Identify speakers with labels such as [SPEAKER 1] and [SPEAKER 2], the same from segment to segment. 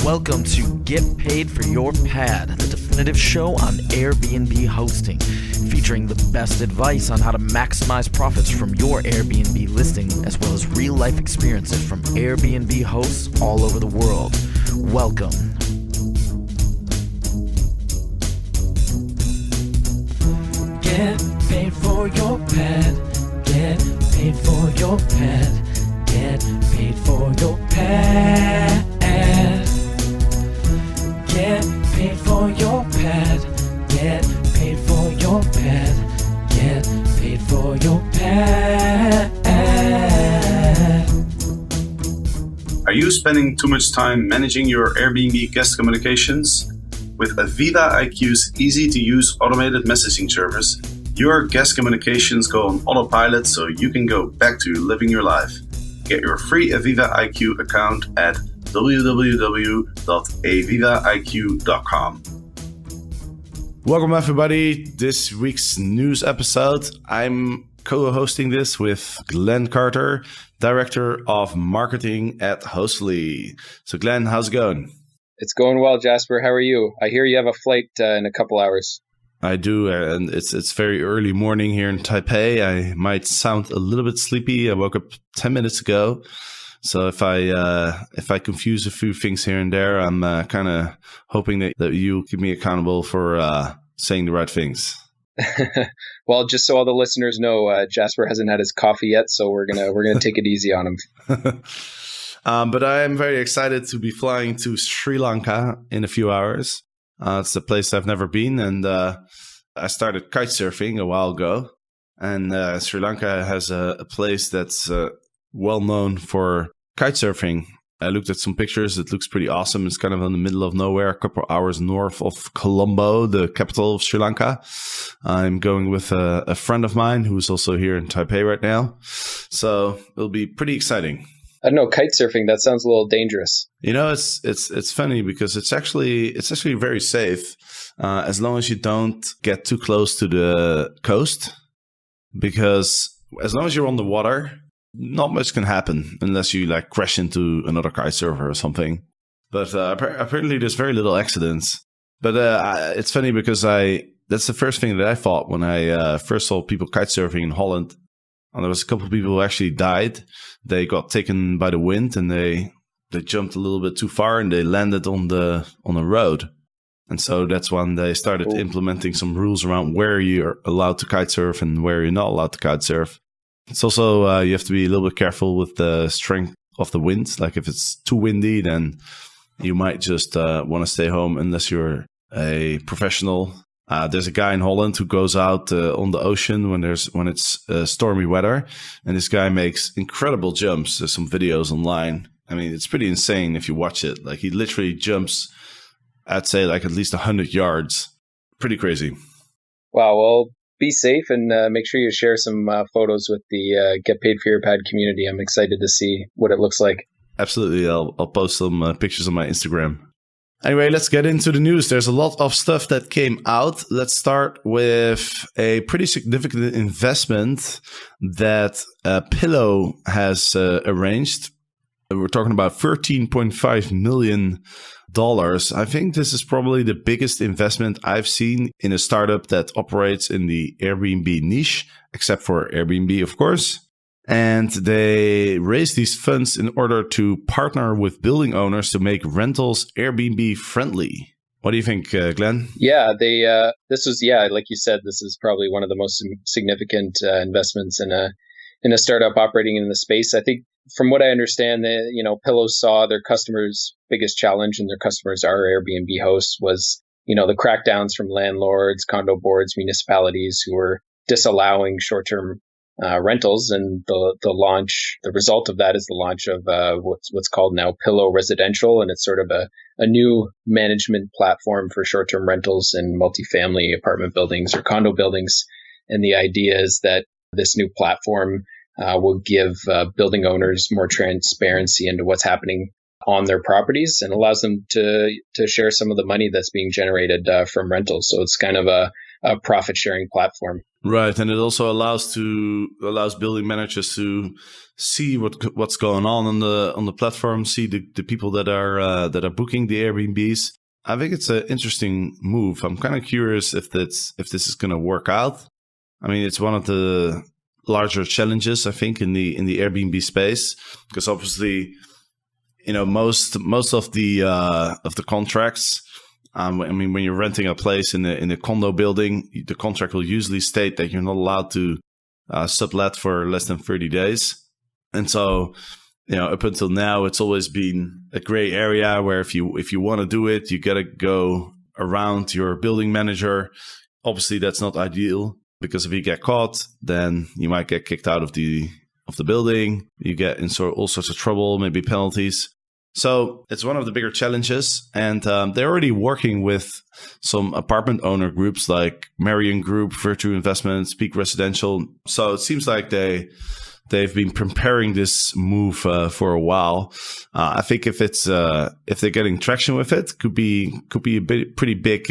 [SPEAKER 1] Welcome to Get Paid for Your Pad, the definitive show on Airbnb hosting, featuring the best advice on how to maximize profits from your Airbnb listing, as well as real-life experiences from Airbnb hosts all over the world. Welcome.
[SPEAKER 2] Get paid for your pad. Get paid for your pad. Get paid for your pad. Get paid for your pad. Get paid for your pad. Get paid for your pad.
[SPEAKER 3] Are you spending too much time managing your Airbnb guest communications? With Aviva IQ's easy-to-use automated messaging service, your guest communications go on autopilot so you can go back to living your life. Get your free Aviva IQ account at www.avivaiq.com.
[SPEAKER 4] Welcome everybody, this week's news episode. I'm co-hosting this with Glenn Carter, Director of Marketing at Hostfully. So Glenn, how's it going?
[SPEAKER 5] It's going well, Jasper. How are you? I hear you have a flight in a couple hours.
[SPEAKER 4] I do, and it's very early morning here in Taipei. I might sound a little bit sleepy. I woke up 10 minutes ago. So if I confuse a few things here and there, I'm kind of hoping that you keep me accountable for saying the right things.
[SPEAKER 5] Well, just so all the listeners know, Jasper hasn't had his coffee yet, so we're gonna take it easy on him.
[SPEAKER 4] But I am very excited to be flying to Sri Lanka in a few hours. It's a place I've never been, and I started kite surfing a while ago. And Sri Lanka has a place that's well known for kite surfing. I looked at some pictures. It looks pretty awesome. It's kind of in the middle of nowhere, a couple of hours north of Colombo, the capital of Sri Lanka. I'm going with a friend of mine who's also here in Taipei right now. So it'll be pretty exciting.
[SPEAKER 5] I don't know, kite surfing, that sounds a little dangerous.
[SPEAKER 4] You know, it's funny because it's actually very safe as long as you don't get too close to the coast. Because as long as you're on the water, not much can happen unless you like crash into another kite surfer or something. But apparently there's very little accidents. But it's funny because that's the first thing that I thought when I first saw people kite surfing in Holland. And there was a couple of people who actually died. They got taken by the wind and they jumped a little bit too far and they landed on the road. And so that's when they started implementing some rules around where you're allowed to kite surf and where you're not allowed to kite surf. It's also, you have to be a little bit careful with the strength of the wind. Like if it's too windy, then you might just want to stay home unless you're a professional. There's a guy in Holland who goes out on the ocean when it's stormy weather, and this guy makes incredible jumps. There's some videos online. I mean, it's pretty insane if you watch it. Like he literally jumps, I'd say like at least 100 yards. Pretty crazy. Wow.
[SPEAKER 5] Well, be safe and make sure you share some photos with the Get Paid for Your Pad community. I'm excited to see what it looks like.
[SPEAKER 4] Absolutely. I'll post some pictures on my Instagram. Anyway, let's get into the news. There's a lot of stuff that came out. Let's start with a pretty significant investment that Pillow has arranged. We're talking about $13.5 million. I think this is probably the biggest investment I've seen in a startup that operates in the Airbnb niche, except for Airbnb, of course. And they raised these funds in order to partner with building owners to make rentals Airbnb-friendly. What do you think, Glenn?
[SPEAKER 5] Yeah, this was, like you said, this is probably one of the most significant investments in a startup operating in the space. I think from what I understand, Pillow saw their customers' biggest challenge, and their customers are Airbnb hosts, was, the crackdowns from landlords, condo boards, municipalities who were disallowing short-term rentals, and the result of that is the launch of what's called now Pillow Residential, and it's sort of a new management platform for short-term rentals in multifamily apartment buildings or condo buildings. And the idea is that this new platform will give building owners more transparency into what's happening on their properties and allows them to share some of the money that's being generated from rentals. So it's kind of a profit sharing platform.
[SPEAKER 4] Right, and it also allows building managers to see what's going on the platform, see the people that are booking the Airbnbs. I think it's an interesting move. I'm kind of curious if this is going to work out. I mean, it's one of the larger challenges, I think, in the Airbnb space, because obviously, most of the contracts. I mean, when you're renting a place in a condo building, the contract will usually state that you're not allowed to sublet for less than 30 days. And so, up until now, it's always been a gray area where if you want to do it, you got to go around your building manager. Obviously, that's not ideal, because if you get caught, then you might get kicked out of the building. You get in all sorts of trouble, maybe penalties. So it's one of the bigger challenges, and they're already working with some apartment owner groups like Marion Group, Virtue Investments, Peak Residential. So it seems like they've been preparing this move for a while. I think if they're getting traction with it, could be a pretty big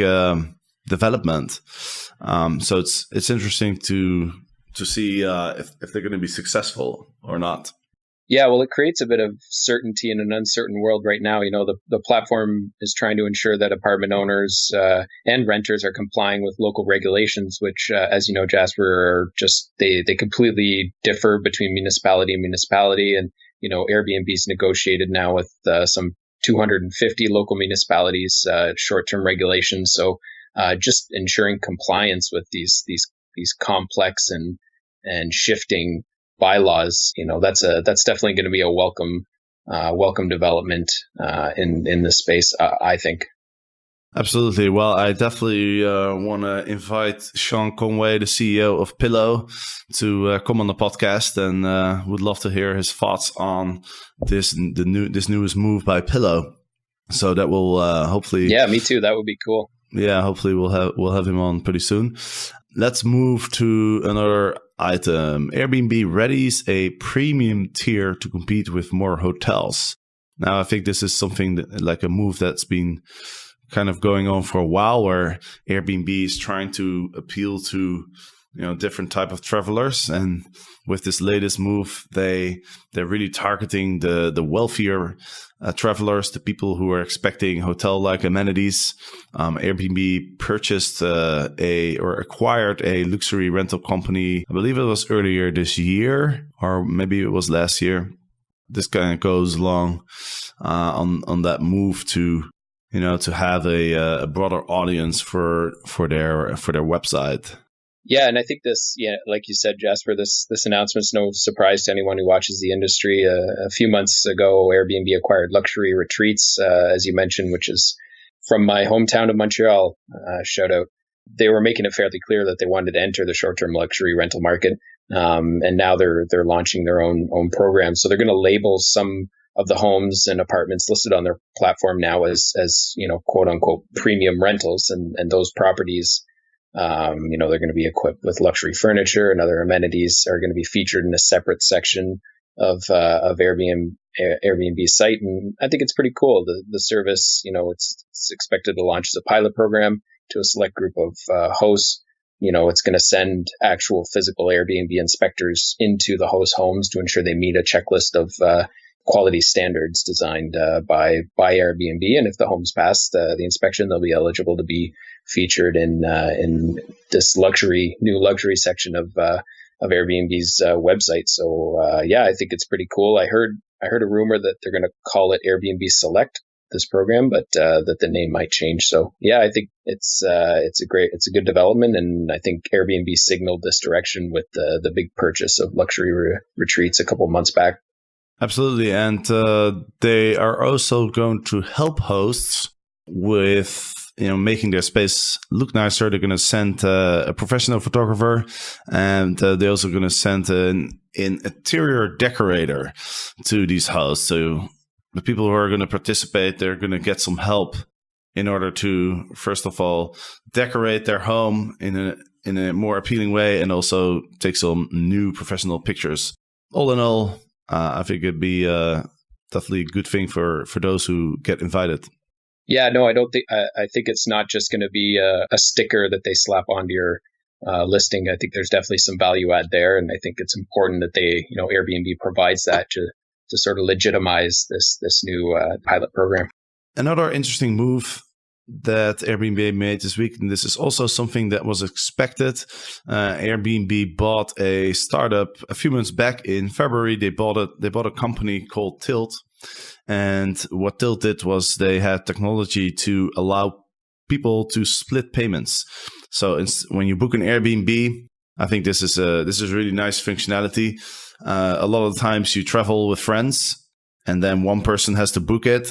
[SPEAKER 4] development. So it's interesting to see if they're going to be successful or not.
[SPEAKER 5] Yeah, well, it creates a bit of certainty in an uncertain world right now. The platform is trying to ensure that apartment owners and renters are complying with local regulations, which, as you know, Jasper, are just they completely differ between municipality and municipality. And Airbnb's negotiated now with some 250 local municipalities short-term regulations. So just ensuring compliance with these complex and shifting bylaws, that's definitely going to be a welcome development in this space, I think.
[SPEAKER 4] Absolutely. Well, I definitely want to invite Sean Conway, the CEO of Pillow, to come on the podcast, and would love to hear his thoughts on this newest move by Pillow. So that will hopefully.
[SPEAKER 5] Yeah, me too. That would be cool.
[SPEAKER 4] Yeah, hopefully we'll have him on pretty soon. Let's move to another item. Airbnb Readies, a premium tier to compete with more hotels. Now, I think this is something like a move that's been kind of going on for a while, where Airbnb is trying to appeal to different type of travelers, and with this latest move, they're really targeting the wealthier travelers, the people who are expecting hotel-like amenities. Airbnb purchased or acquired a luxury rental company. I believe it was earlier this year, or maybe it was last year. This kind of goes along on that move to have a broader audience for their website.
[SPEAKER 5] Yeah, and I think this, like you said, Jasper, this announcement's no surprise to anyone who watches the industry. A few months ago, Airbnb acquired Luxury Retreats, as you mentioned, which is from my hometown of Montreal. Shout out. They were making it fairly clear that they wanted to enter the short-term luxury rental market, and now they're launching their own program. So they're going to label some of the homes and apartments listed on their platform now as quote unquote premium rentals, and those properties. They're going to be equipped with luxury furniture and other amenities are going to be featured in a separate section of Airbnb site. And I think it's pretty cool. The service, it's expected to launch as a pilot program to a select group of hosts. It's going to send actual physical Airbnb inspectors into the host homes to ensure they meet a checklist of quality standards designed by Airbnb. And if the homes pass the inspection, they'll be eligible to be featured in this new luxury section of Airbnb's website. So I think it's pretty cool. I heard a rumor that they're going to call it Airbnb Select, this program, but that the name might change. So I think it's a good development, and I think Airbnb signaled this direction with the big purchase of Luxury Retreats a couple months back.
[SPEAKER 4] Absolutely. And they are also going to help hosts with making their space look nicer. They're going to send a professional photographer, and they're also going to send an interior decorator to these hosts. So the people who are going to participate, they're going to get some help in order to, first of all, decorate their home in a more appealing way, and also take some new professional pictures. All in all, I think it'd be definitely a good thing for those who get invited.
[SPEAKER 5] Yeah, no, I don't think. I think it's not just going to be a sticker that they slap onto your listing. I think there's definitely some value add there, and I think it's important that Airbnb provides that to sort of legitimize this new pilot program.
[SPEAKER 4] Another interesting move that Airbnb made this week, and this is also something that was expected. Airbnb bought a startup a few months back in February. They bought a company called Tilt, and what Tilt did was they had technology to allow people to split payments. So when you book an Airbnb, I think this is really nice functionality. A lot of the times you travel with friends, and then one person has to book it,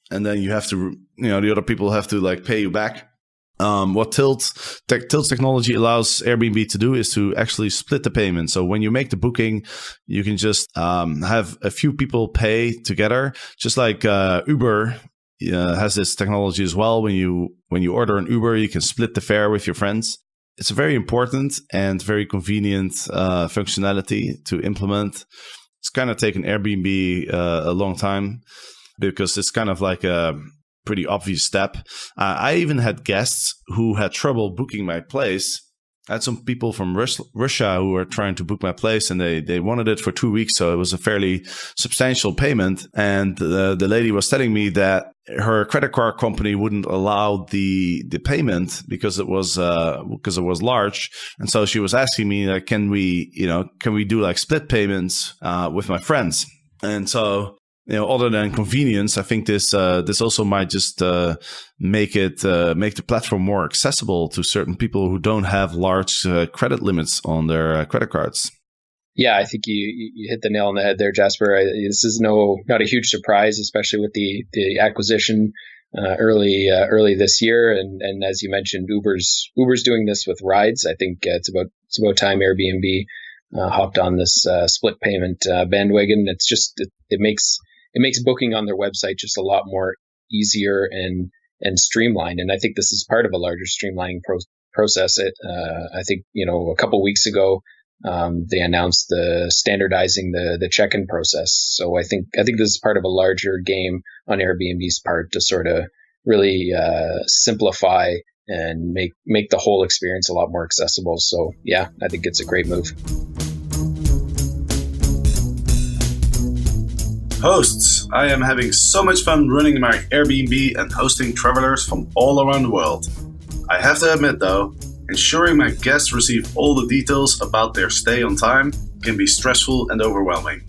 [SPEAKER 4] and then you have to, the other people have to like pay you back. What Tilt's technology allows Airbnb to do is to actually split the payment. So when you make the booking, you can just have a few people pay together, just like Uber has this technology as well. When you order an Uber, you can split the fare with your friends. It's a very important and very convenient functionality to implement. It's kind of taken Airbnb a long time, because it's kind of like a pretty obvious step. I even had guests who had trouble booking my place. I had some people from Russia who were trying to book my place, and they wanted it for 2 weeks. So it was a fairly substantial payment. And the lady was telling me that her credit card company wouldn't allow the payment because it was large. And so she was asking me, like, can we do like split payments with my friends? And so, other than convenience, I think this also might just make the platform more accessible to certain people who don't have large credit limits on their credit cards.
[SPEAKER 5] Yeah, I think you hit the nail on the head there, Jasper. This is not a huge surprise, especially with the acquisition early this year, and as you mentioned, Uber's doing this with rides. I think it's about time Airbnb hopped on this split payment bandwagon. It makes booking on their website just a lot more easier and streamlined. And I think this is part of a larger streamlining process. I think, a couple weeks ago, they announced standardizing the check-in process. So I think this is part of a larger game on Airbnb's part to sort of really simplify and make the whole experience a lot more accessible. So yeah, I think it's a great move.
[SPEAKER 3] Hosts, I am having so much fun running my Airbnb and hosting travelers from all around the world. I have to admit though, ensuring my guests receive all the details about their stay on time can be stressful and overwhelming.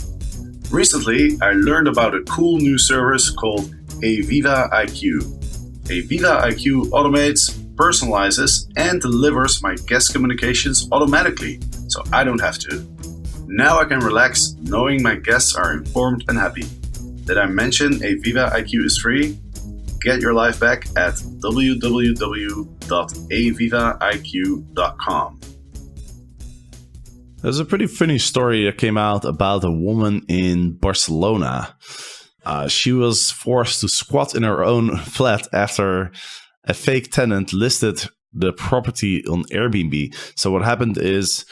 [SPEAKER 3] Recently, I learned about a cool new service called Viva IQ. Viva IQ automates, personalizes, and delivers my guest communications automatically, so I don't have to. Now I can relax knowing my guests are informed and happy. Did I mention Viva IQ is free? Get your life back at www.avivaiq.com.
[SPEAKER 4] There's a pretty funny story that came out about a woman in Barcelona. She was forced to squat in her own flat after a fake tenant listed the property on Airbnb. So what happened is,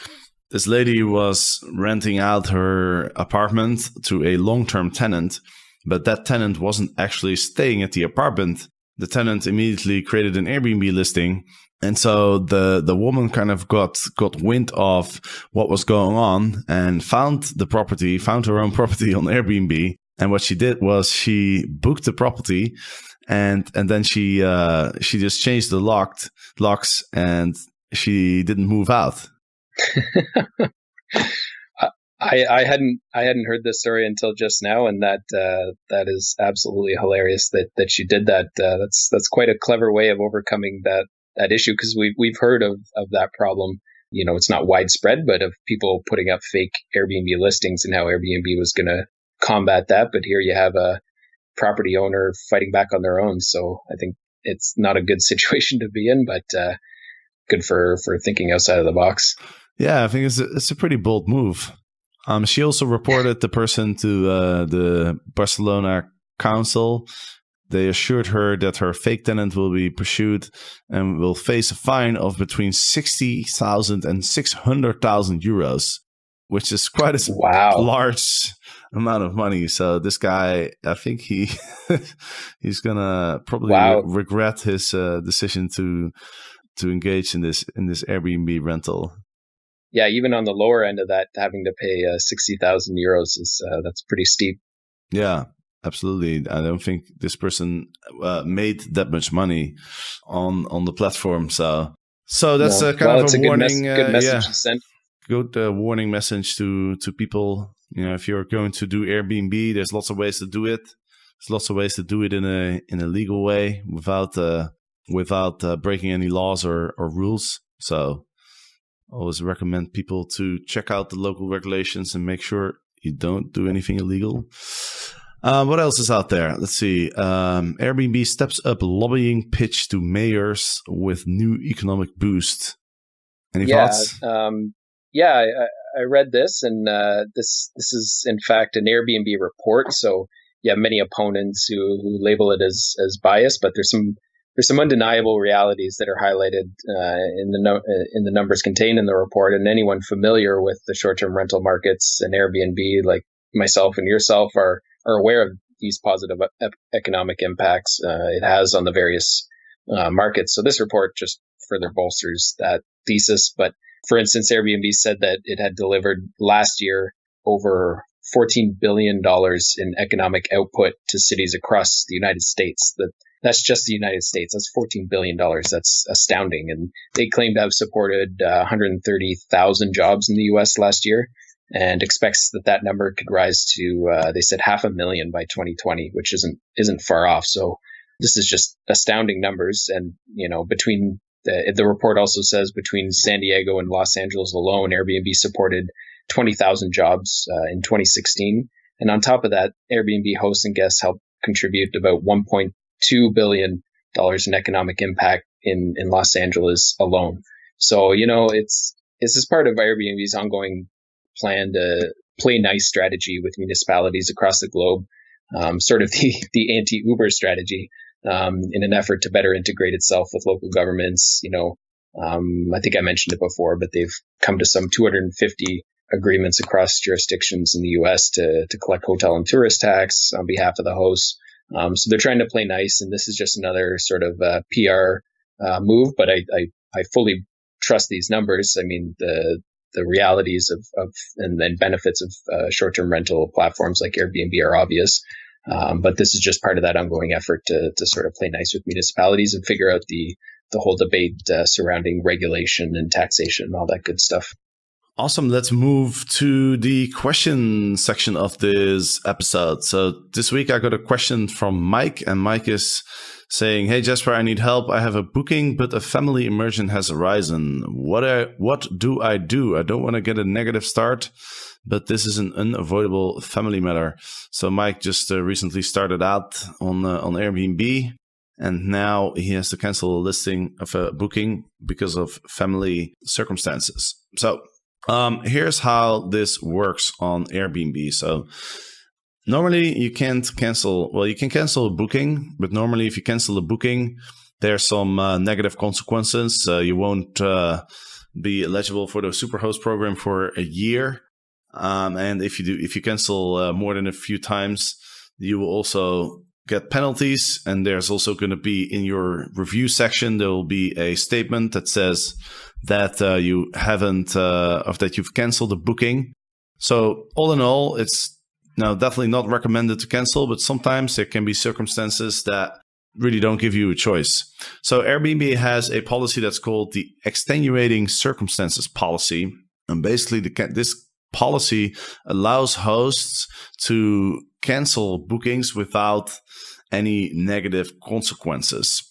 [SPEAKER 4] this lady was renting out her apartment to a long-term tenant, but that tenant wasn't actually staying at the apartment. The tenant immediately created an Airbnb listing, and so the woman kind of got wind of what was going on and found her own property on Airbnb. And what she did was she booked the property, and then she just changed the locks, and she didn't move out.
[SPEAKER 5] I hadn't heard this story until just now, and that is absolutely hilarious that she did that. That's quite a clever way of overcoming that issue, because we've heard of that problem. It's not widespread, but of people putting up fake Airbnb listings and how Airbnb was going to combat that. But here you have a property owner fighting back on their own. So I think it's not a good situation to be in, but good for thinking outside of the box.
[SPEAKER 4] Yeah, I think it's a pretty bold move. She also reported the person to the Barcelona council. They assured her that her fake tenant will be pursued and will face a fine of between 60,000 and 600,000 euros, which is quite a large amount of money. So this guy, I think he's gonna probably regret his decision to engage in this Airbnb rental.
[SPEAKER 5] Yeah, even on the lower end of that, having to pay 60,000 euros is that's pretty steep.
[SPEAKER 4] Yeah, absolutely. I don't think this person made that much money on the platform. So that's kind of a warning.
[SPEAKER 5] Good message to send.
[SPEAKER 4] Good warning message to people. If you're going to do Airbnb, there's lots of ways to do it. There's lots of ways to do it in a legal way without breaking any laws or rules. So I always recommend people to check out the local regulations and make sure you don't do anything illegal. What else is out there? Let's see. Airbnb steps up lobbying pitch to mayors with new economic boost. Any thoughts?
[SPEAKER 5] I read this, and this is in fact an Airbnb report. So many opponents who label it as biased, but there's some undeniable realities that are highlighted in the numbers contained in the report. And anyone familiar with the short-term rental markets and Airbnb, like myself and yourself, are aware of these positive economic impacts it has on the various markets. So this report just further bolsters that thesis. But for instance, Airbnb said that it had delivered last year over $14 billion in economic output to cities across the United States. That's just the United States. That's $14 billion. That's astounding. And they claim to have supported 130,000 jobs in the U.S. last year, and expects that number could rise to, they said, 500,000 by 2020, which isn't far off. So this is just astounding numbers. And, between the report also says between San Diego and Los Angeles alone, Airbnb supported 20,000 jobs in 2016. And on top of that, Airbnb hosts and guests helped contribute about $1.2 billion in economic impact in Los Angeles alone. So, this is part of Airbnb's ongoing plan to play nice strategy with municipalities across the globe, sort of the anti-Uber strategy, in an effort to better integrate itself with local governments. I think I mentioned it before, but they've come to some 250 agreements across jurisdictions in the U.S. to collect hotel and tourist tax on behalf of the hosts. So they're trying to play nice, and this is just another sort of PR move. But I fully trust these numbers. I mean, the realities of and benefits of short-term rental platforms like Airbnb are obvious. But this is just part of that ongoing effort to sort of play nice with municipalities and figure out the whole debate surrounding regulation and taxation and all that good stuff.
[SPEAKER 4] Awesome. Let's move to the question section of this episode. So this week I got a question from Mike, and Mike is saying, "Hey Jasper, I need help. I have a booking, but a family emergency has arisen. What do I do? I don't want to get a negative start, but this is an unavoidable family matter." So Mike just recently started out on Airbnb, and now he has to cancel a listing of a booking because of family circumstances. So here's how this works on Airbnb. So normally you can't cancel, you can cancel a booking, but normally if you cancel a booking, there's some negative consequences. You won't be eligible for the Superhost program for a year. And if you cancel more than a few times, you will also get penalties. And there's also going to be in your review section, there will be a statement that says that you haven't, of that you've canceled the booking. So all in all, it's definitely not recommended to cancel, but sometimes there can be circumstances that really don't give you a choice. So Airbnb has a policy that's called the Extenuating Circumstances policy. And basically this policy allows hosts to cancel bookings without any negative consequences.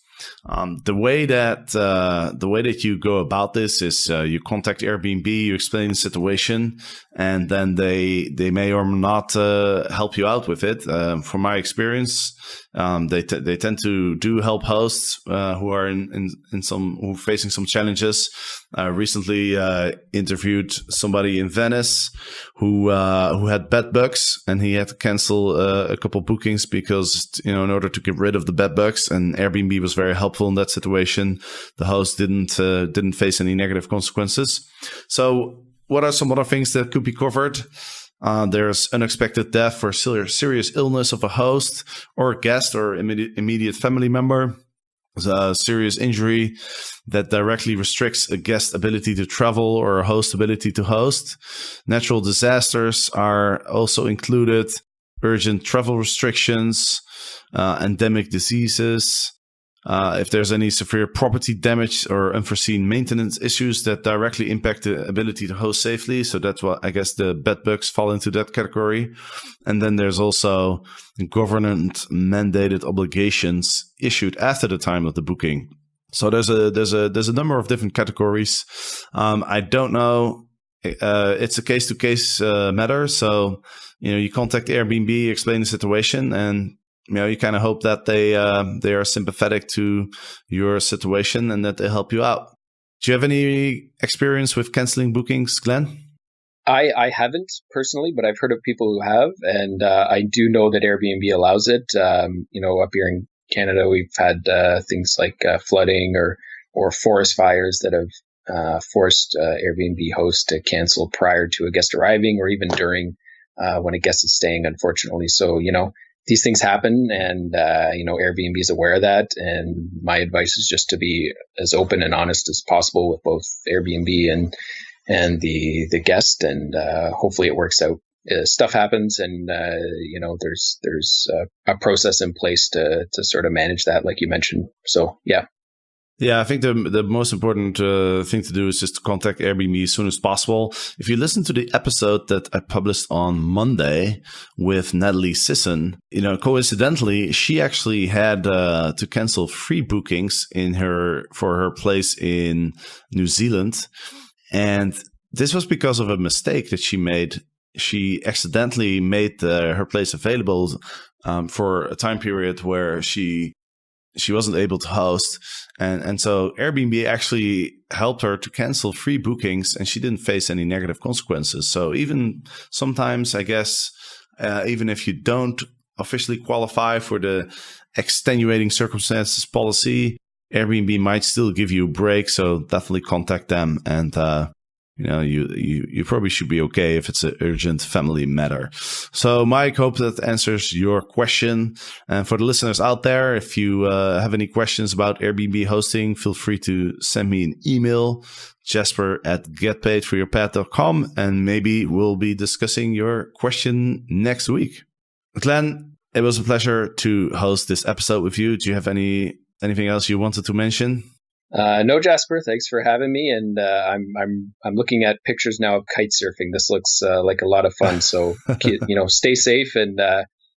[SPEAKER 4] The way that you go about this is you contact Airbnb, you explain the situation, and then they may or may not help you out with it. From my experience, they tend to help hosts who are who are facing some challenges. Recently interviewed somebody in Venice who had bed bugs, and he had to cancel a couple bookings because in order to get rid of the bed bugs, and Airbnb was very helpful in that situation. The host didn't face any negative consequences. So what are some other things that could be covered? There's unexpected death or serious illness of a host or guest or immediate family member. There's a serious injury that directly restricts a guest's ability to travel or a host's ability to host. Natural disasters are also included. Urgent travel restrictions, endemic diseases. If there's any severe property damage or unforeseen maintenance issues that directly impact the ability to host safely. So that's what I guess the bed bugs fall into that category. And then there's also government mandated obligations issued after the time of the booking. So there's a number of different categories. I don't know. It's a case to case matter. So you contact Airbnb, explain the situation, and you kind of hope that they are sympathetic to your situation and that they help you out. Do you have any experience with canceling bookings, Glenn?
[SPEAKER 5] I haven't personally, but I've heard of people who have, and I do know that Airbnb allows it. Up here in Canada, we've had things like flooding or forest fires that have forced Airbnb hosts to cancel prior to a guest arriving, or even during when a guest is staying, unfortunately. So, these things happen, and Airbnb is aware of that. And my advice is just to be as open and honest as possible with both Airbnb and the guest, and hopefully it works out. Stuff happens, and there's a process in place to sort of manage that, like you mentioned. So yeah.
[SPEAKER 4] Yeah, I think the most important thing to do is just to contact Airbnb as soon as possible. If you listen to the episode that I published on Monday with Natalie Sisson, coincidentally, she actually had to cancel 3 bookings for her place in New Zealand. And this was because of a mistake that she made. She accidentally made her place available for a time period where she wasn't able to host. And so Airbnb actually helped her to cancel 3 bookings, and she didn't face any negative consequences. So even sometimes, I guess, even if you don't officially qualify for the extenuating circumstances policy, Airbnb might still give you a break. So definitely contact them, and you probably should be okay if it's an urgent family matter. So Mike, hope that answers your question. And for the listeners out there, if you have any questions about Airbnb hosting, feel free to send me an email, jasper@getpaidforyourpad.com, and maybe we'll be discussing your question next week. Glenn, it was a pleasure to host this episode with you. Do you have anything else you wanted to mention?
[SPEAKER 5] No, Jasper, thanks for having me. And I'm looking at pictures now of kite surfing. This looks like a lot of fun. So stay safe and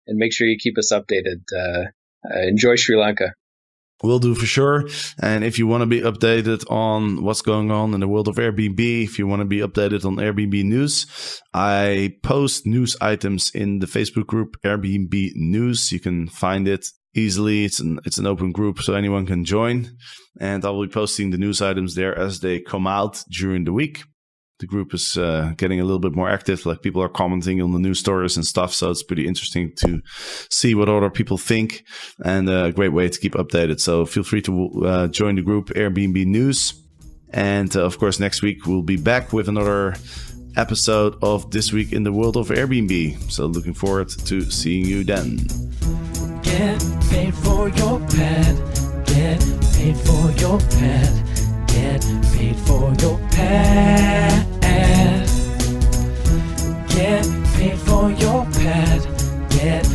[SPEAKER 5] make sure you keep us updated. Enjoy Sri Lanka.
[SPEAKER 4] Will do for sure. And if you want to be updated on what's going on in the world of Airbnb, if you want to be updated on Airbnb news, I post news items in the Facebook group Airbnb News. You can find it easily. It's an open group, so anyone can join. And I'll be posting the news items there as they come out during the week. The group is getting a little bit more active. Like, people are commenting on the news stories and stuff. So it's pretty interesting to see what other people think, and a great way to keep updated. So feel free to join the group Airbnb News. And of course, next week we'll be back with another episode of This Week in the World of Airbnb. So looking forward to seeing you then.
[SPEAKER 2] Get paid for your pad. Get paid for your pad. Get paid for your pad. Get paid for your pad. Get